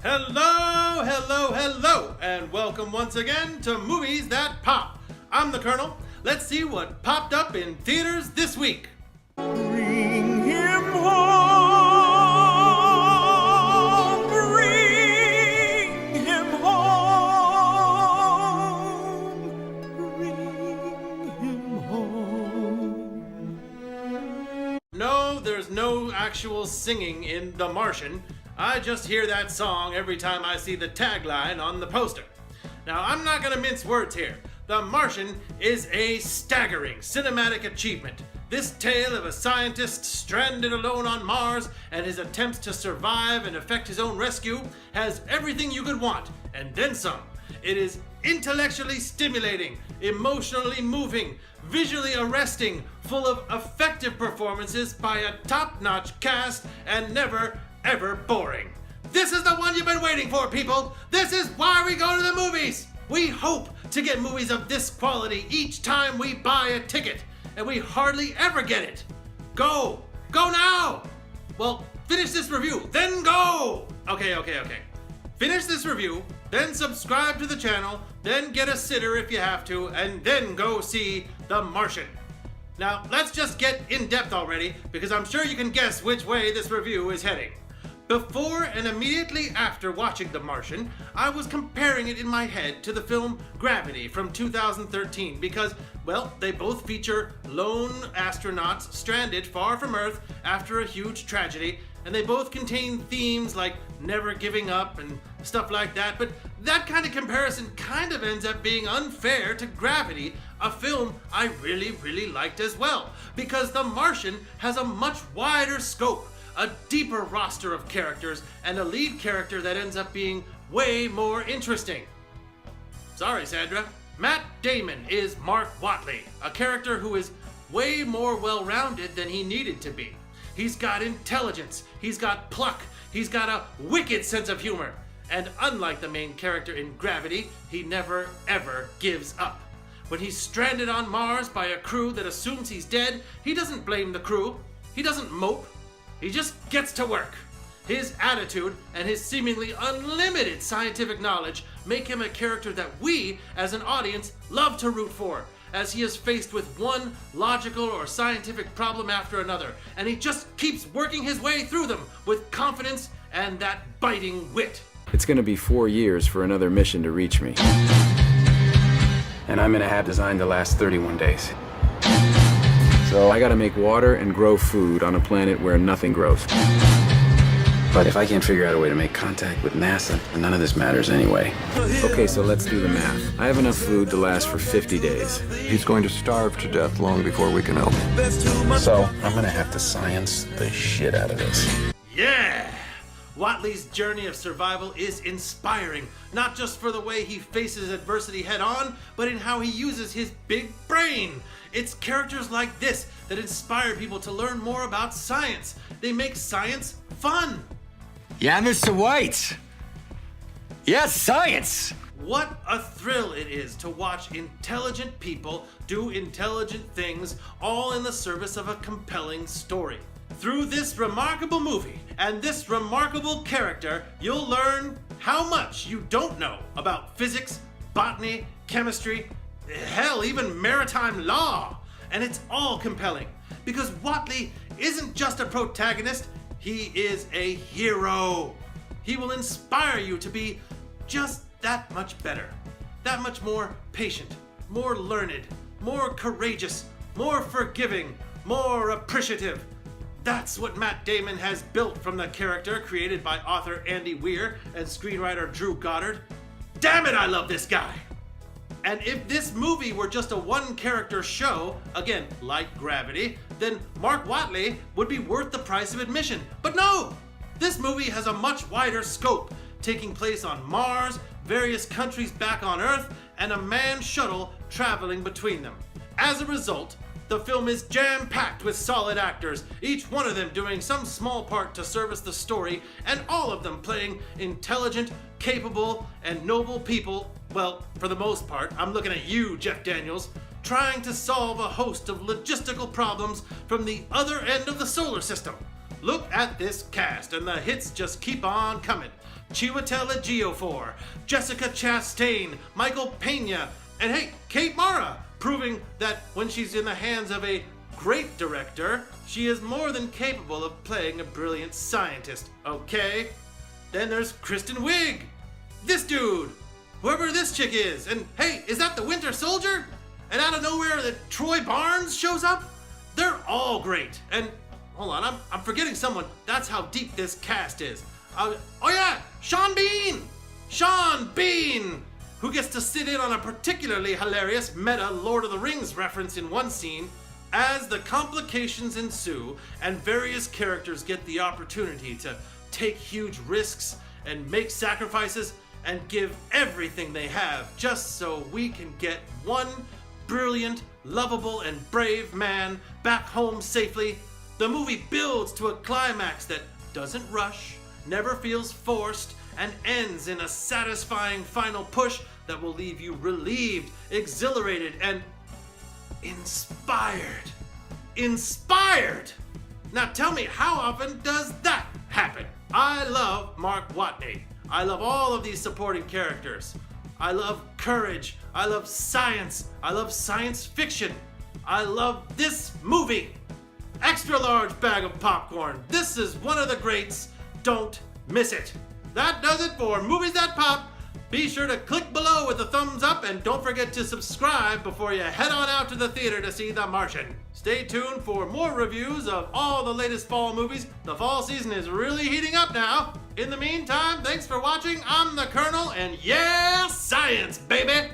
Hello, hello, hello, and welcome once again to Movies That Pop. I'm the Colonel. Let's see what popped up in theaters this week. Bring him home, bring him home, bring him home. No, there's no actual singing in The Martian. I just hear that song every time I see the tagline on the poster. Now, I'm not gonna mince words here. The Martian is a staggering cinematic achievement. This tale of a scientist stranded alone on Mars and his attempts to survive and effect his own rescue has everything you could want, and then some. It is intellectually stimulating, emotionally moving, visually arresting, full of effective performances by a top-notch cast, and never, ever boring. This is the one you've been waiting for, people! This is why we go to the movies! We hope to get movies of this quality each time we buy a ticket, and we hardly ever get it. Go! Go now! Well, finish this review, then go! Okay. Finish this review, then subscribe to the channel, then get a sitter if you have to, and then go see The Martian. Now, let's just get in depth already, because I'm sure you can guess which way this review is heading. Before and immediately after watching The Martian, I was comparing it in my head to the film Gravity from 2013 because, well, they both feature lone astronauts stranded far from Earth after a huge tragedy, and they both contain themes like never giving up and stuff like that, but that kind of comparison kind of ends up being unfair to Gravity, a film I really liked as well, because The Martian has a much wider scope, a deeper roster of characters, and a lead character that ends up being way more interesting. Sorry, Sandra. Matt Damon is Mark Watley, a character who is way more well-rounded than he needed to be. He's got intelligence, he's got pluck, he's got a wicked sense of humor, and unlike the main character in Gravity, he never ever gives up. When he's stranded on Mars by a crew that assumes he's dead, he doesn't blame the crew, he doesn't mope, he just gets to work. His attitude and his seemingly unlimited scientific knowledge make him a character that we, as an audience, love to root for, as he is faced with one logical or scientific problem after another, and he just keeps working his way through them with confidence and that biting wit. It's gonna be 4 years for another mission to reach me. And I'm gonna have designed to last 31 days. So I gotta make water and grow food on a planet where nothing grows. But if I can't figure out a way to make contact with NASA, then none of this matters anyway. Okay, so let's do the math. I have enough food to last for 50 days. He's going to starve to death long before we can help him. So I'm gonna have to science the shit out of this. Yeah! Watley's journey of survival is inspiring, not just for the way he faces adversity head on, but in how he uses his big brain. It's characters like this that inspire people to learn more about science. They make science fun. Yeah, Mr. White. Yes, science. What a thrill it is to watch intelligent people do intelligent things, all in the service of a compelling story. Through this remarkable movie and this remarkable character, you'll learn how much you don't know about physics, botany, chemistry, hell, even maritime law. And it's all compelling because Watley isn't just a protagonist, he is a hero. He will inspire you to be just that much better, that much more patient, more learned, more courageous, more forgiving, more appreciative. That's what Matt Damon has built from the character created by author Andy Weir and screenwriter Drew Goddard. Damn it, I love this guy! And if this movie were just a one-character show, again, like Gravity, then Mark Watley would be worth the price of admission. But no! This movie has a much wider scope, taking place on Mars, various countries back on Earth, and a manned shuttle traveling between them. As a result, the film is jam-packed with solid actors, each one of them doing some small part to service the story, and all of them playing intelligent, capable, and noble people. Well, for the most part, I'm looking at you, Jeff Daniels, trying to solve a host of logistical problems from the other end of the solar system. Look at this cast, and the hits just keep on coming. Chiwetel Ejiofor, Jessica Chastain, Michael Pena, and hey, Kate Mara, proving that when she's in the hands of a great director, she is more than capable of playing a brilliant scientist, okay? Then there's Kristen Wiig, this dude, whoever this chick is, and hey, is that the Winter Soldier? And out of nowhere, the Troy Barnes shows up? They're all great, and hold on, I'm forgetting someone. That's how deep this cast is. Oh yeah, Sean Bean! Sean Bean! Who gets to sit in on a particularly hilarious meta Lord of the Rings reference in one scene as the complications ensue and various characters get the opportunity to take huge risks and make sacrifices and give everything they have just so we can get one brilliant, lovable, and brave man back home safely. The movie builds to a climax that doesn't rush, never feels forced, and ends in a satisfying final push that will leave you relieved, exhilarated, and inspired. Inspired! Now tell me, how often does that happen? I love Mark Watney. I love all of these supporting characters. I love courage. I love science. I love science fiction. I love this movie. Extra large bag of popcorn. This is one of the greats. Don't miss it. That does it for Movies That Pop. Be sure to click below with a thumbs up and don't forget to subscribe before you head on out to the theater to see The Martian. Stay tuned for more reviews of all the latest fall movies. The fall season is really heating up now. In the meantime, thanks for watching. I'm the Colonel, and yeah, science, baby!